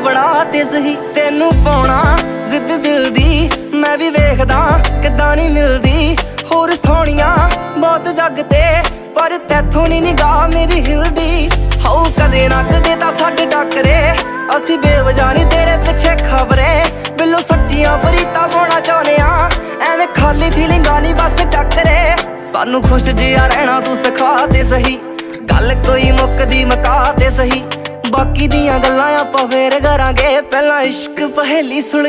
ਬਣਾ ਤੇ ਸਹੀ। ਤੈਨੂੰ ਪਾਉਣਾ ਜ਼ਿੱਦ ਦਿਲ ਦੀ, ਮੈਂ ਵੀ ਵੇਖਦਾ ਕਿੱਦਾਂ ਨਹੀਂ ਮਿਲਦੀ। ਹੋਰ ਸੋਹਣੀਆਂ ਬਹੁਤ ਜੱਗ ਤੇ, ਪਰ ਤੈਥੋਂ ਨੀ ਨਿਗਾਹ ਮੇਰੀ ਹਿਲਦੀ। ਹਾਉ ਕਦੇ ਨਾ ਕਦੇ ਤਾਂ ਸਾਡੇ ਟੱਕਰੇ, ਅਸੀਂ ਬੇਵਜ੍ਹਾ ਨੀ ਤੇਰੇ ਪਿੱਛੇ ਖਬਰੇ। ਬਿੱਲੋ ਸੱਚੀਆਂ ਪ੍ਰੀਤਾਂ ਪਾਉਣਾ ਚਾਹੁੰਦੇ ਆ, ਐਵੇਂ ਖਾਲੀ ਫੀਲਿੰਗਾਂ ਨੀ ਬਸ ਚੱਕਰੇ। ਸਾਨੂੰ ਖੁਸ਼ ਜਿਹਾ ਰਹਿਣਾ ਤੂੰ ਸਿਖਾ ਤੇ ਸਹੀ, ਗੱਲ ਕੋਈ ਮੁੱਕਦੀ ਮੁਕਾ ਤੇ ਸਹੀ। ਬਾਕੀ ਦੀਆਂ ਗੱਲਾਂ ਆਪਾਂ ਫੇਰ ਕਰਾਂਗੇ, ਪਹਿਲਾਂ ਇਸ਼ਕ ਪਹੇਲੀ ਸੁਣ।